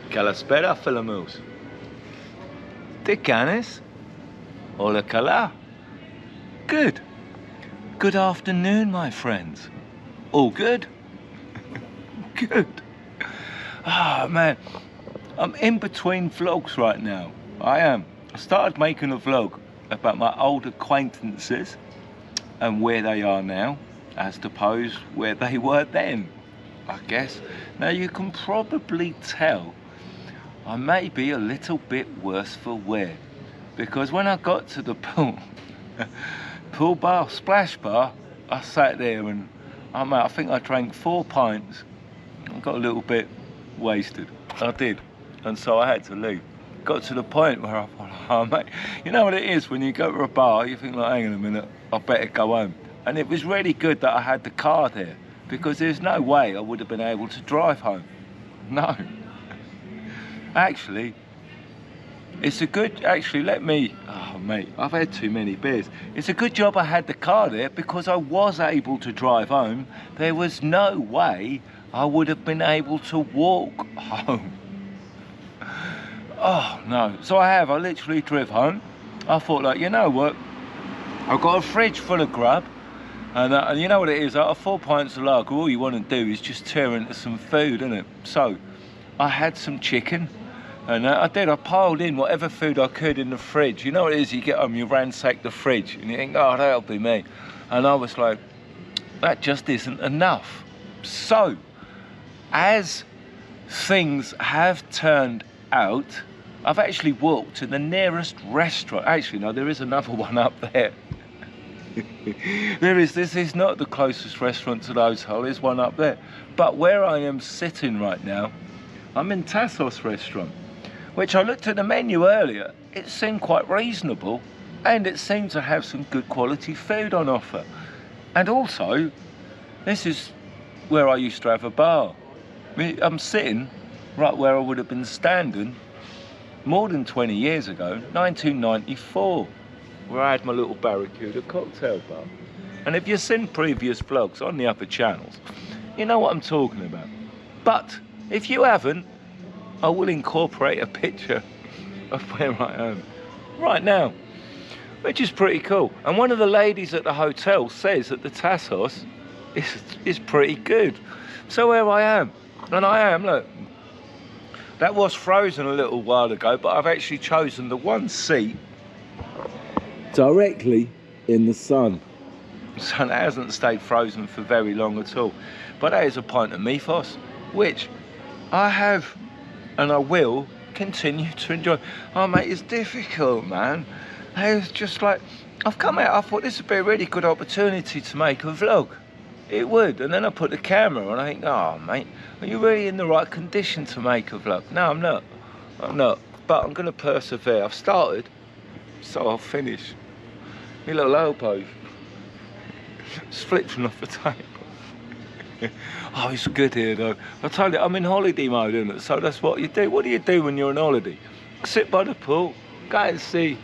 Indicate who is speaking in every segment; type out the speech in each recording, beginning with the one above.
Speaker 1: Kalaspera, Philomus. Laganas. Hola, Kala. Good. Good afternoon, my friends. All good? Good. Ah, man. I'm in between vlogs right now. I am. I started making a vlog about my old acquaintances and where they are now, as opposed where they were then, I guess. Now you can probably tell I may be a little bit worse for wear, because when I got to the pool bar, splash bar, I sat there and I think I drank 4 pints. I got a little bit wasted. I did, and so I had to leave. Got to the point where I thought, oh mate, you know what it is when you go to a bar, you think like, hang on a minute, I better go home. And it was really good that I had the car there, because there's no way I would have been able to drive home. No. Actually, it's a good, oh mate, I've had too many beers. It's a good job I had the car there, because I was able to drive home. There was no way I would have been able to walk home. Oh no, so I literally drove home. I thought like, you know what, I've got a fridge full of grub, and you know what it is, out of 4 pints of lager, all you want to do is just tear into some food, innit? So I had some chicken, and I piled in whatever food I could in the fridge. You know what it is, you get home, you ransack the fridge, and you think, oh, that'll be me. And I was like, that just isn't enough. So, as things have turned out, I've actually walked to the nearest restaurant. Actually, no, there is another one up there. This is not the closest restaurant to the hotel, there's one up there. But where I am sitting right now, I'm in Tassos restaurant, which I looked at the menu earlier. It seemed quite reasonable, and it seemed to have some good quality food on offer. And also, this is where I used to have a bar. I'm sitting right where I would have been standing more than 20 years ago, 1994, where I had my little Barracuda cocktail bar. And if you've seen previous vlogs on the upper channels, you know what I'm talking about. But if you haven't, I will incorporate a picture of where I am right now, which is pretty cool. And one of the ladies at the hotel says that the Tassos is pretty good. So where I am, and I am, look, that was frozen a little while ago, but I've actually chosen the one seat directly in the sun. So it hasn't stayed frozen for very long at all. But that is a pint of mythos, which I have and I will continue to enjoy. Oh mate, it's difficult, man. It's just like, I've come out, I thought this would be a really good opportunity to make a vlog. It would, and then I put the camera on, I think, oh mate, are you really in the right condition to make a vlog? No, I'm not, but I'm gonna persevere. I've started, so I'll finish. Me little elbow, it's flipping off the table. Oh, it's good here though. I told you, I'm in holiday mode, isn't it? So that's what you do. What do you do when you're on holiday? Sit by the pool, go and see,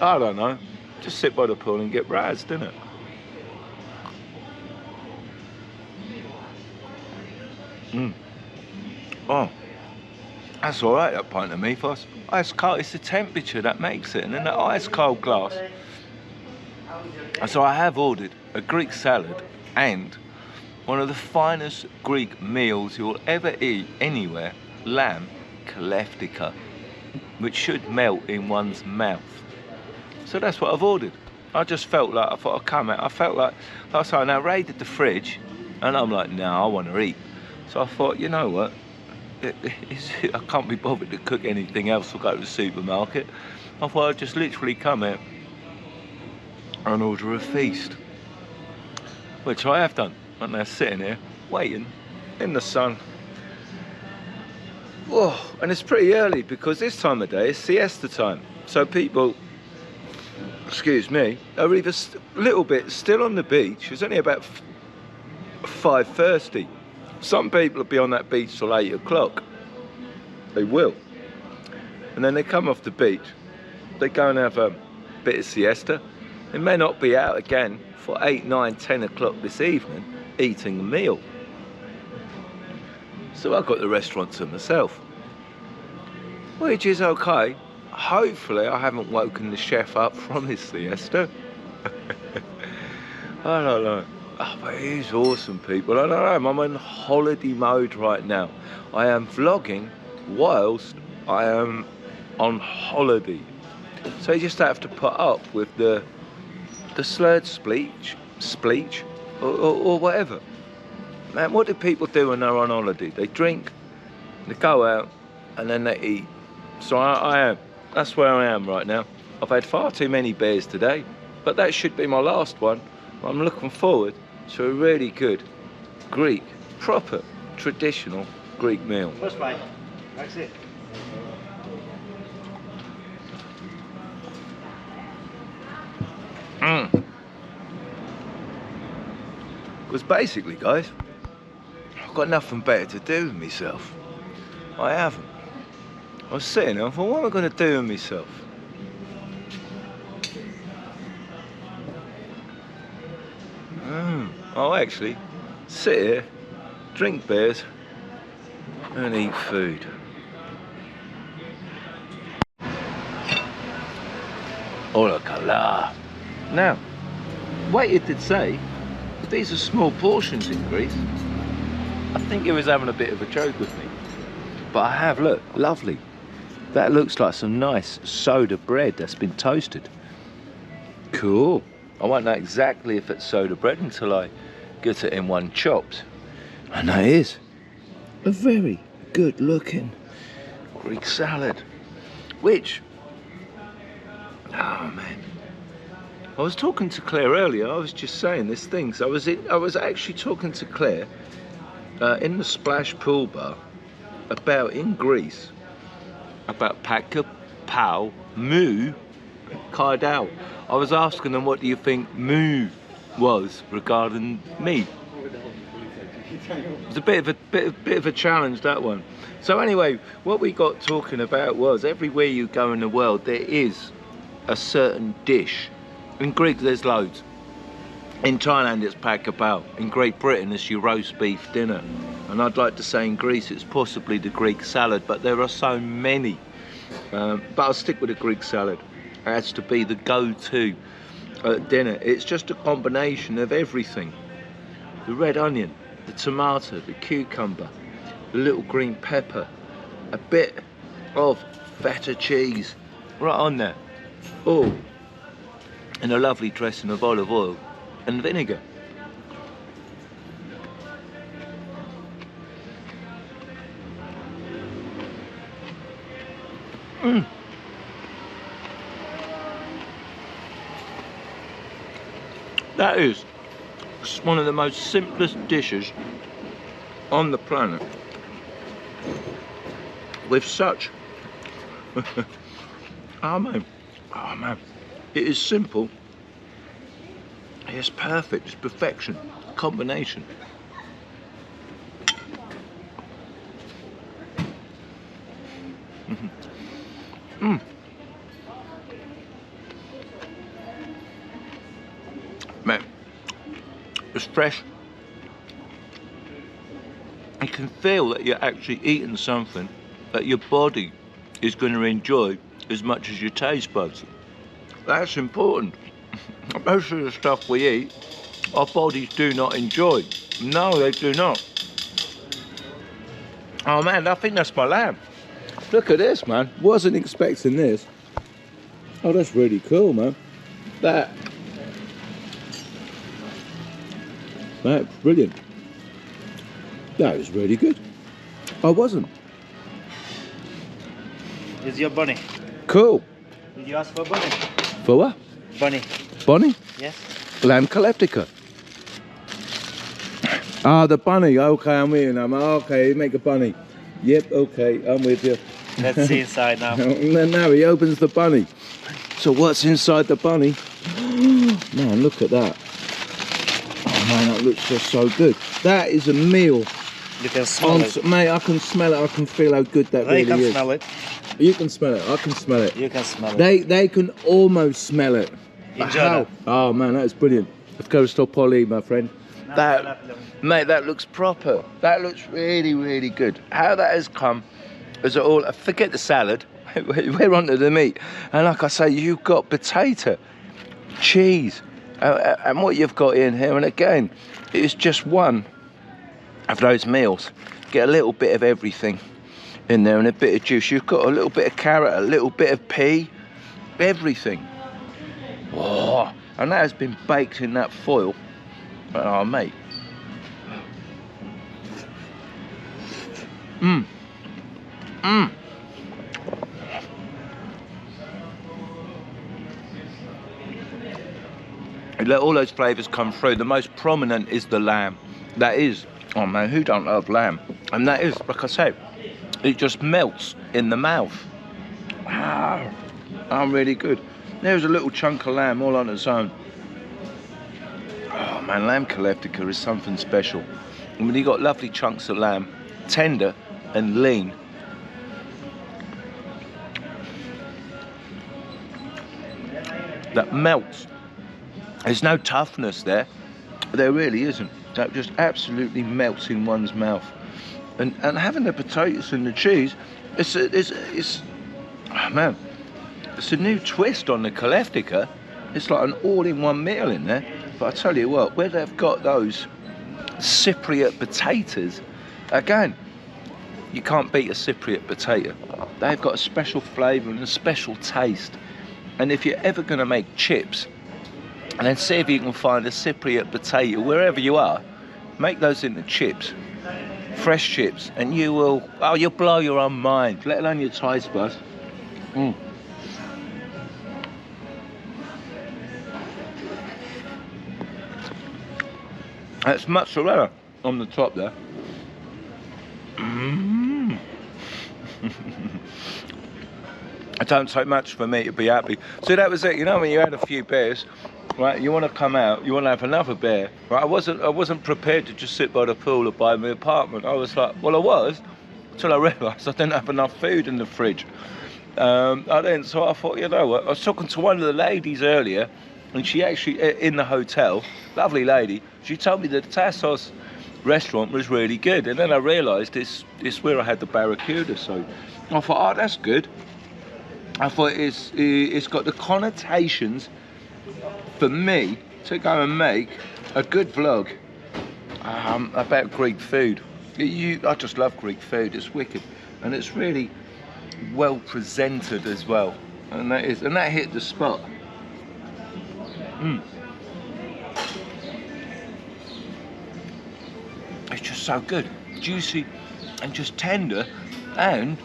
Speaker 1: I don't know, just sit by the pool and get razzed, innit? Oh, that's all right, that pint of mythos. Ice cold, it's the temperature that makes it, and then that ice cold glass. So I have ordered a Greek salad and one of the finest Greek meals you'll ever eat anywhere, lamb kleftiko, which should melt in one's mouth. So that's what I've ordered. I just felt like, I thought I'd come out, I felt like I now raided the fridge, and I'm like, no, I want to eat. So I thought, you know what, I can't be bothered to cook anything else or go to the supermarket. I thought I'd just literally come out and order a feast, which I have done. And they're sitting here, waiting in the sun. Oh, and it's pretty early, because this time of day is siesta time. So people, excuse me, are either a little bit still on the beach. It's only about 5:30. Some people will be on that beach till 8 o'clock. They will. And then they come off the beach, they go and have a bit of siesta. They may not be out again for 8, 9, 10 o'clock this evening, eating a meal. So I've got the restaurant to myself. which is okay. Hopefully I haven't woken the chef up from his siesta. I don't know. Oh, but it is awesome, people. I don't know, I'm in holiday mode right now. I am vlogging whilst I am on holiday. So you just have to put up with the slurred spleech, or whatever. Man, what do people do when they're on holiday? They drink, they go out, and then they eat. So that's where I am right now. I've had far too many beers today, but that should be my last one. I'm looking forward to a really good Greek, proper, traditional Greek meal.
Speaker 2: What's mine? That's it.
Speaker 1: Because basically, guys, I've got nothing better to do with myself. I haven't. I was sitting there and thought, what am I going to do with myself? I'll actually sit here, drink beers, and eat food. Oh, look, Allah. Now, waiter did say these are small portions in Greece. I think he was having a bit of a joke with me. But I have, look, lovely. That looks like some nice soda bread that's been toasted. Cool. I won't know exactly if it's soda bread until I get it in one chopped. And that is a very good looking Greek salad. Which, oh man. I was talking to Claire earlier, I was just saying this thing. So I was actually talking to Claire in the Splash Pool Bar about, in Greece, about paka, pow, moo, kaidao. I was asking them, what do you think moo was regarding me? It was a bit of a challenge, that one. So anyway, what we got talking about was, everywhere you go in the world, there is a certain dish. In Greek, there's loads. In Thailand, it's paka pao. In Great Britain, it's your roast beef dinner. And I'd like to say in Greece, it's possibly the Greek salad, but there are so many. But I'll stick with the Greek salad. It has to be the go-to at dinner. It's just a combination of everything. The red onion, the tomato, the cucumber, the little green pepper, a bit of feta cheese right on there. Oh, and a lovely dressing of olive oil and vinegar. That is one of the most simplest dishes on the planet, with such oh man, it is simple, it's perfect, it's perfection, combination. Man, it's fresh. You can feel that you're actually eating something that your body is going to enjoy as much as your taste buds. That's important. Most of the stuff we eat, our bodies do not enjoy. No, they do not. Oh man, I think that's my lamb. Look at this, man. Wasn't expecting this. Oh, that's really cool, man. That's brilliant. That was really good. I wasn't.
Speaker 2: It's your bunny.
Speaker 1: Cool.
Speaker 2: Did you ask for bunny?
Speaker 1: For what?
Speaker 2: Bunny.
Speaker 1: Bunny?
Speaker 2: Yes.
Speaker 1: Lamb kleftiko. Ah, the bunny. Okay, I'm with you now. Okay, make a bunny. Yep, okay, I'm with you.
Speaker 2: Let's see inside now.
Speaker 1: Now he opens the bunny. So what's inside the bunny? Man, look at that. Oh man, that looks just so good. That is a meal.
Speaker 2: You can smell it.
Speaker 1: Mate, I can smell it. I can feel how good that really is.
Speaker 2: They can smell it.
Speaker 1: You can smell it. I can smell it.
Speaker 2: You can smell it.
Speaker 1: They can almost smell it.
Speaker 2: Enjoy
Speaker 1: How?
Speaker 2: that.
Speaker 1: Oh man, that is brilliant. Of course, stop Polly, my friend. Mate, that looks proper. That looks really, really good. How that has come Is it all? Forget the salad. We're onto the meat. And like I say, you've got potato, cheese, and what you've got in here. And again, it's just one of those meals. Get a little bit of everything in there and a bit of juice. You've got a little bit of carrot, a little bit of pea, everything. Oh, and that has been baked in that foil. Oh, mate. Mmm. Mmm. Let all those flavours come through. The most prominent is the lamb. That is, oh man, who don't love lamb? And that is, like I said, it just melts in the mouth. Wow, really good. There's a little chunk of lamb all on its own. Oh man, lamb kleftiko is something special. I mean, you got lovely chunks of lamb, tender and lean. That melts. There's no toughness there. There really isn't. That just absolutely melts in one's mouth. And having the potatoes and the cheese, it's oh man, it's a new twist on the kleftiko. It's like an all-in-one meal in there. But I tell you what, where they've got those Cypriot potatoes, again, you can't beat a Cypriot potato. They've got a special flavour and a special taste. And if you're ever going to make chips, and then see if you can find a Cypriot potato wherever you are, make those into chips, fresh chips, and you will, oh, you'll blow your own mind, let alone your taste buds. Mm. That's mozzarella on the top there. Mm. It don't take much for me to be happy. So that was it. You know, when you had a few beers, right? You want to come out, you want to have another beer, right? I wasn't prepared to just sit by the pool or by my apartment. I was like, well, I was, until I realised I didn't have enough food in the fridge. So I thought, you know what? I was talking to one of the ladies earlier, and she actually in the hotel, lovely lady. She told me that the Tassos restaurant was really good, and then I realised it's where I had the barracuda. So I thought, oh, that's good. I thought it's got the connotations for me to go and make a good vlog about Greek food. I just love Greek food. It's wicked, and it's really well presented as well. And that hit the spot. Mm. It's just so good, juicy, and just tender, and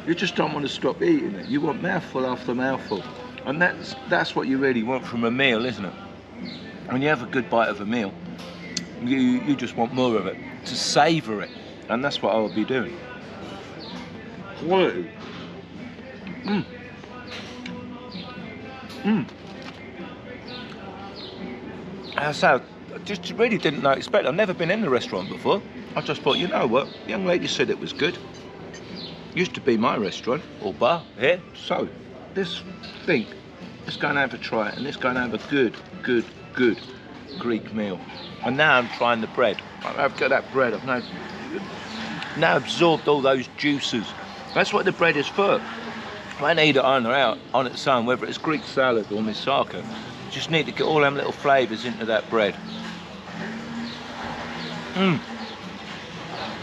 Speaker 1: you just don't want to stop eating it. You want mouthful after mouthful. And that's what you really want from a meal, isn't it? When you have a good bite of a meal, you just want more of it, to savour it. And that's what I will be doing. Quality. Mm. Mm. So I just really didn't expect. I've never been in the restaurant before. I just thought, you know what? The young lady said it was good. Used to be my restaurant or bar here. So this thing, let's go and have a try it, and let's go and have a good Greek meal. And now I'm trying the bread. I've got that bread. I've now absorbed all those juices. That's what the bread is for. I need it on its own, whether it's Greek salad or moussaka. You just need to get all them little flavours into that bread. Mmm.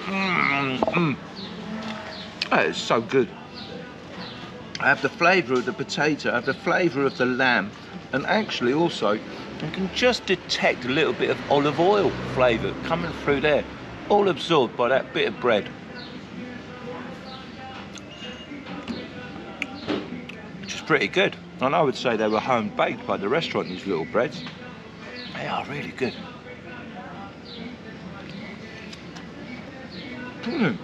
Speaker 1: Mmm. Mmm. Oh, it's so good. I have the flavour of the potato, I have the flavour of the lamb, and actually also you can just detect a little bit of olive oil flavour coming through there, all absorbed by that bit of bread. Which is pretty good. And I would say they were home baked by the restaurant, these little breads. They are really good. Mm.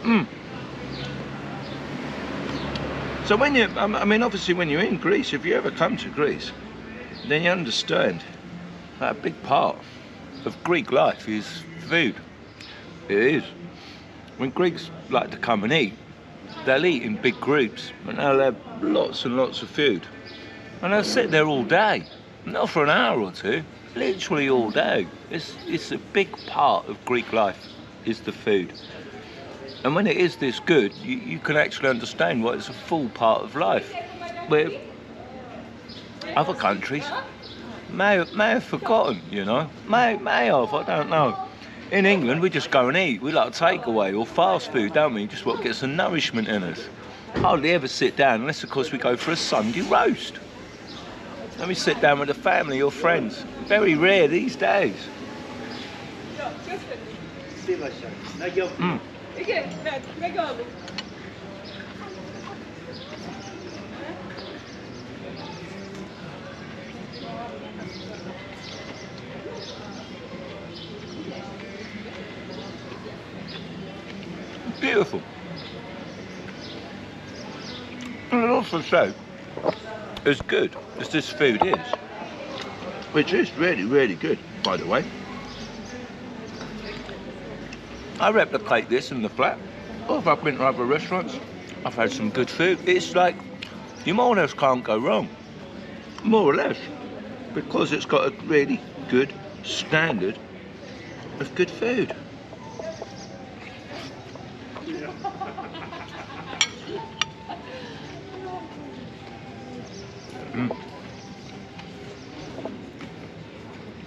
Speaker 1: Mm. So when you, I mean, obviously when you're in Greece, if you ever come to Greece, then you understand that a big part of Greek life is food. It is. When Greeks like to come and eat, they'll eat in big groups, and they'll have lots and lots of food. And they'll sit there all day, not for an hour or two, literally all day. It's a big part of Greek life. is the food. And when it is this good, you can actually understand why it's a full part of life. Where other countries may have forgotten, you know, may have, I don't know. In England, we just go and eat. We like takeaway or fast food, don't we? Just what gets some nourishment in us. Hardly ever sit down, unless of course we go for a Sunday roast. Let me sit down with the family or friends. Very rare these days. Mm. Beautiful. And it also says as good as this food is, which is really, really good, by the way. I replicate this in the flat. Or if I've been to other restaurants, I've had some good food. It's like, you more or less can't go wrong. More or less. Because it's got a really good standard of good food. Mm.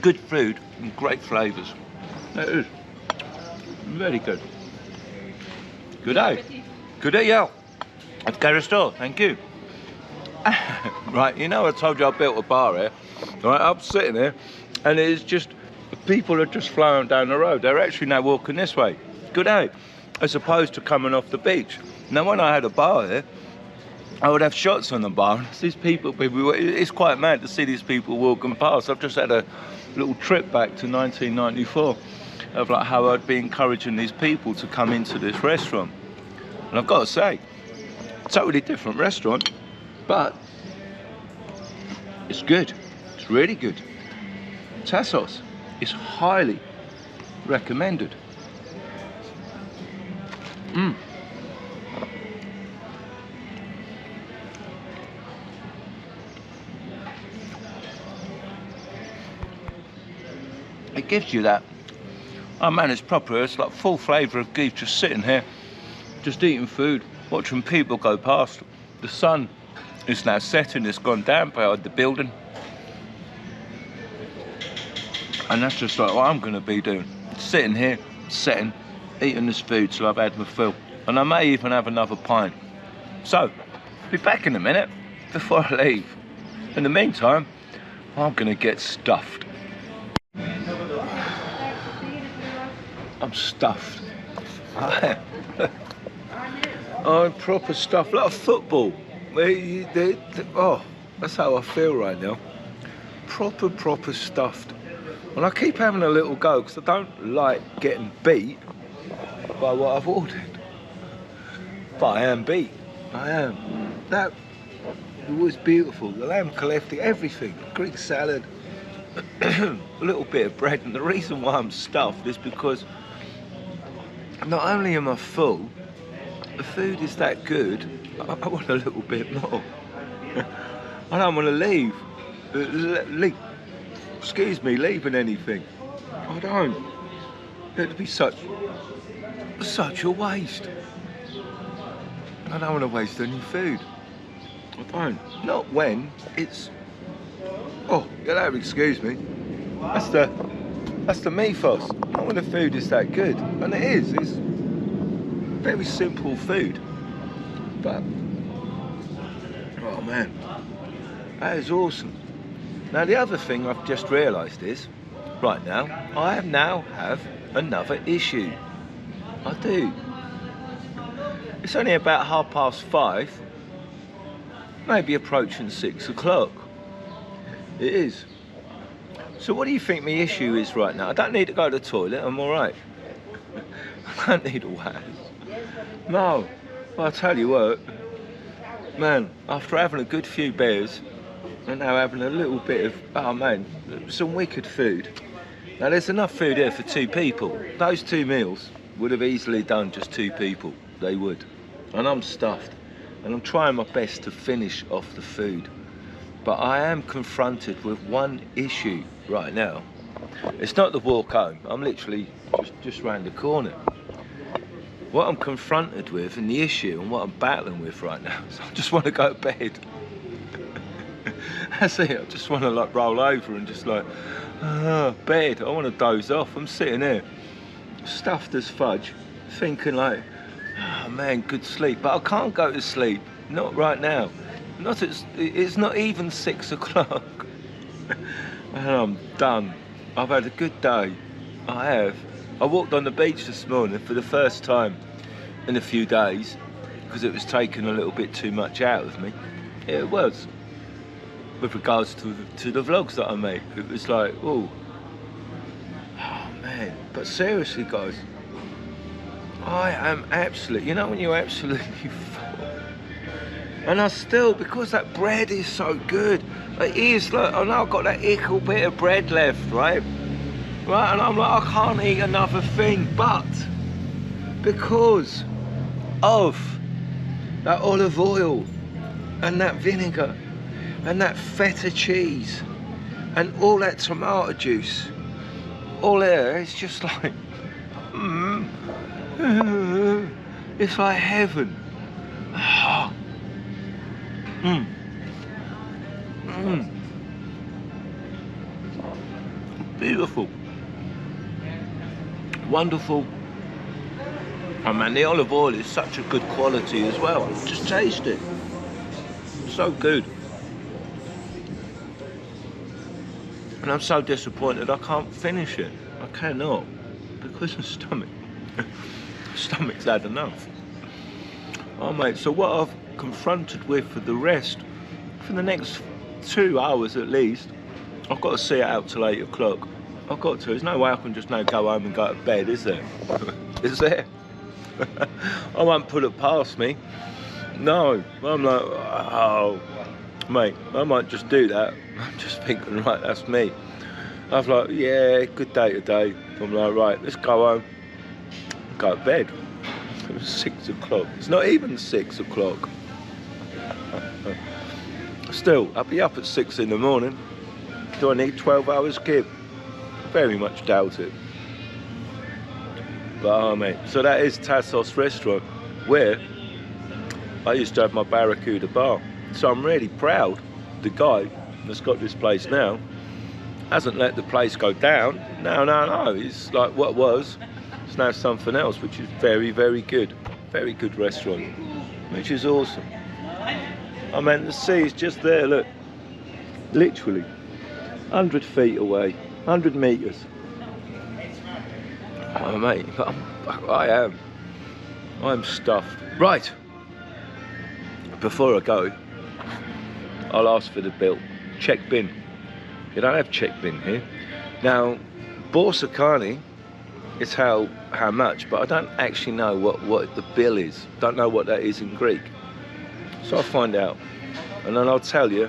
Speaker 1: Good food and great flavours. It is. Very good. Good day. Good day, yeah. I've got a store, thank you. Right, you know I told you I built a bar here. Right, I'm sitting here and it's just, people are just flowing down the road. They're actually now walking this way. Good day. As opposed to coming off the beach. Now when I had a bar here, I would have shots on the bar. And these people, it's quite mad to see these people walking past. I've just had a little trip back to 1994 of like how I'd be encouraging these people to come into this restaurant. And I've got to say, totally different restaurant, but it's good. It's really good. Tassos is highly recommended. Mm. It gives you that, oh man, it's proper, it's like full flavour of beef, just sitting here, just eating food, watching people go past. The sun is now setting, it's gone down behind the building. And that's just like what I'm going to be doing. Sitting here, sitting, eating this food till I've had my fill. And I may even have another pint. So, be back in a minute before I leave. In the meantime, I'm going to get stuffed. I'm stuffed. I'm proper stuffed, like football. Oh, that's how I feel right now. Proper stuffed. And I keep having a little go because I don't like getting beat by what I've ordered. But I am beat. I am. That was beautiful. The lamb kleftiko, everything. Greek salad, a little bit of bread. And the reason why I'm stuffed is because not only am I full, the food is that good, I want a little bit more. I don't want to leave. Excuse me, leaving anything. I don't. It'd be such a waste. I don't want to waste any food. I don't. Not when it's. Oh, you'll have to excuse me. That's the mythos. Not when the food is that good, and it is. It's very simple food, but oh man, that is awesome. Now the other thing I've just realised is, right now, I now have another issue. I do. It's only about 5:30, maybe approaching 6 o'clock. It is. So what do you think my issue is right now? I don't need to go to the toilet, I'm alright. I don't need a wax. No, well, I'll tell you what, man, after having a good few beers, and now having a little bit of, oh man, some wicked food. Now there's enough food here for 2 people. Those 2 meals would have easily done just 2 people, they would. And I'm stuffed, and I'm trying my best to finish off the food. But I am confronted with one issue right now. It's not the walk home. I'm literally just round the corner. What I'm confronted with and the issue and what I'm battling with right now is I just want to go to bed. That's it. I just want to like roll over and just like, bed. I want to doze off. I'm sitting here, stuffed as fudge, thinking like, oh man, good sleep. But I can't go to sleep. Not right now. It's not even 6 o'clock. And I'm done. I've had a good day. I have. I walked on the beach this morning for the first time in a few days because it was taking a little bit too much out of me. It was. With regards to the vlogs that I make. It was like, oh man. But seriously guys, I am absolutely, you know when you're absolutely full. And I still, because that bread is so good, it is like, I know I've got that ickle bit of bread left, right? Right, and I'm like, I can't eat another thing, but because of that olive oil and that vinegar and that feta cheese and all that tomato juice, all there, it's just like, it's like heaven. Beautiful. Wonderful. Oh man, the olive oil is such a good quality as well. Just taste it. So good. And I'm so disappointed I can't finish it. I cannot. Because my stomach's had enough. Oh mate, so what I've confronted with for the rest, for the next 2 hours at least, I've got to see it out till 8 o'clock. I've got to. There's no way I can just now go home and go to bed, is there? Is there? I won't put it past me. No. I'm like, oh, mate, I might just do that. I'm just thinking, right, that's me. I'm like, yeah, good day today. I'm like, right, let's go home, go to bed. It was 6 o'clock. It's not even 6 o'clock. Still, I'll be up at 6 in the morning. Do I need 12 hours skip? Very much doubt it. But oh mate, so that is Tassos restaurant, where I used to have my Barracuda bar. So I'm really proud the guy that's got this place now hasn't let the place go down. No, it's like what was, it's now something else, which is very, very good. Very good restaurant, which is awesome. I mean, the sea is just there, look. Literally 100 feet away, 100 meters. Oh mate, I'm stuffed. Right, before I go, I'll ask for the bill. Check bin. You don't have check bin here. Now, Borsakani is how much, but I don't actually know what the bill is. Don't know what that is in Greek. So I'll find out, and then I'll tell you,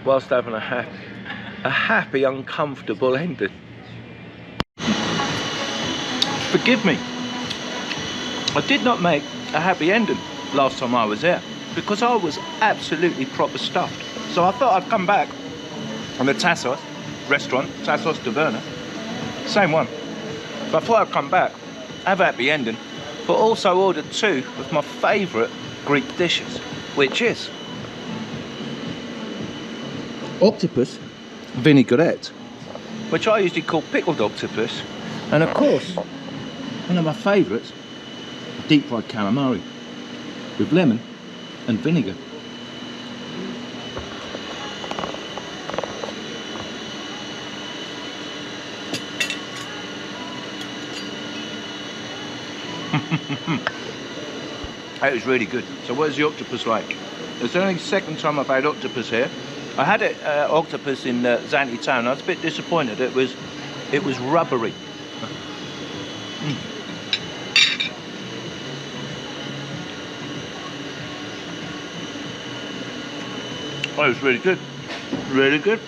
Speaker 1: whilst having a happy, uncomfortable ending. Forgive me, I did not make a happy ending last time I was here because I was absolutely proper stuffed. So I thought I'd come back on the Tasos restaurant, Greek Taverna, same one. But I thought I'd come back, have a happy ending, but also ordered 2 of my favourite Greek dishes, which is octopus vinaigrette, which I usually call pickled octopus, and of course, one of my favourites, deep fried calamari with lemon and vinegar. That is really good. So what is the octopus like? It's only the second time I've had octopus here. I had it octopus in Zante town. I was a bit disappointed. It was rubbery. Oh, it was really good. Really good.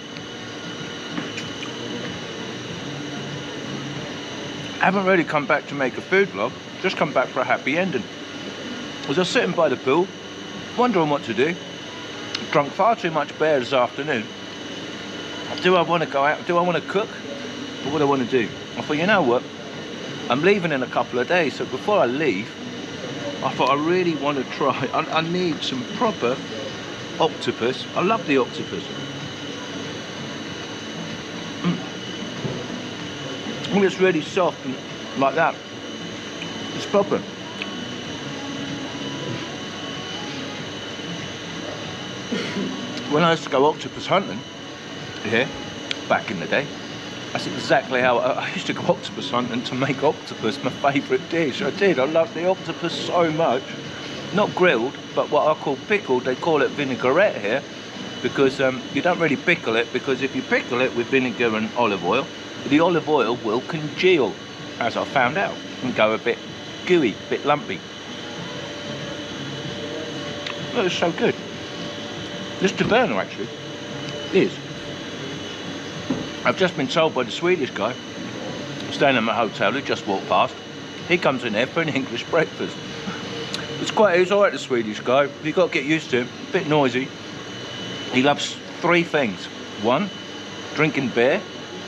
Speaker 1: I haven't really come back to make a food vlog. Just come back for a happy ending. I was just sitting by the pool, wondering what to do. Drunk far too much beer this afternoon. do I want to go out? Do I want to cook? Or what do I want to do? I thought, you know what? I'm leaving in a couple of days, so before I leave, I thought I really want to try. I need some proper octopus. I love the octopus. When it's really soft and like that, it's proper. When I used to go octopus hunting here, back in the day, that's exactly how I used to go octopus hunting to make octopus my favourite dish. I did. I loved the octopus so much. Not grilled, but what I call pickled. They call it vinaigrette here because you don't really pickle it, because if you pickle it with vinegar and olive oil, the olive oil will congeal, as I found out, and go a bit gooey, a bit lumpy. Oh, it's so good. This Taverna actually is. I've just been told by the Swedish guy staying in my hotel who just walked past. He comes in here for an English breakfast. It's alright, the Swedish guy. You've got to get used to him. A bit noisy. He loves 3 things. 1, drinking beer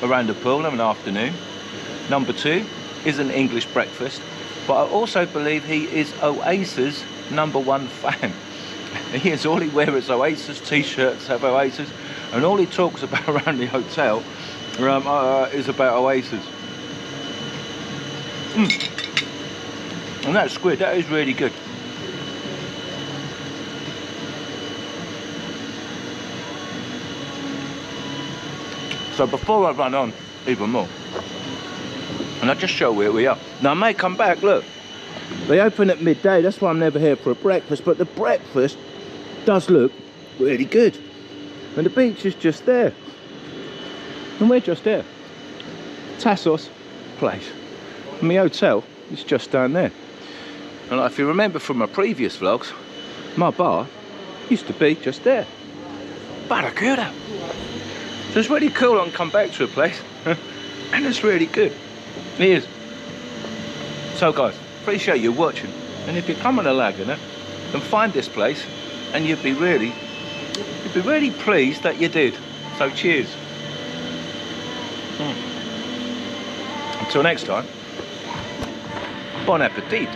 Speaker 1: around the pool in an afternoon. Number 2 is an English breakfast. But I also believe he is Oasis' #1 fan. He is, all he wears is Oasis t-shirts, have Oasis, and all he talks about around the hotel is about Oasis. And that squid, that is really good. So before I run on even more, and I'll just show where we are. Now I may come back, look. They open at midday, that's why I'm never here for a breakfast, but the breakfast does look really good. And the beach is just there. And we're just there. Tassos place. And my hotel is just down there. And if you remember from my previous vlogs, my bar used to be just there. Barracuda. So it's really cool I can come back to a place and it's really good. It is. So guys, appreciate you watching. And if you come on a Lagana, then find this place and you'd be really pleased that you did. So cheers. Until next time, bon appetit.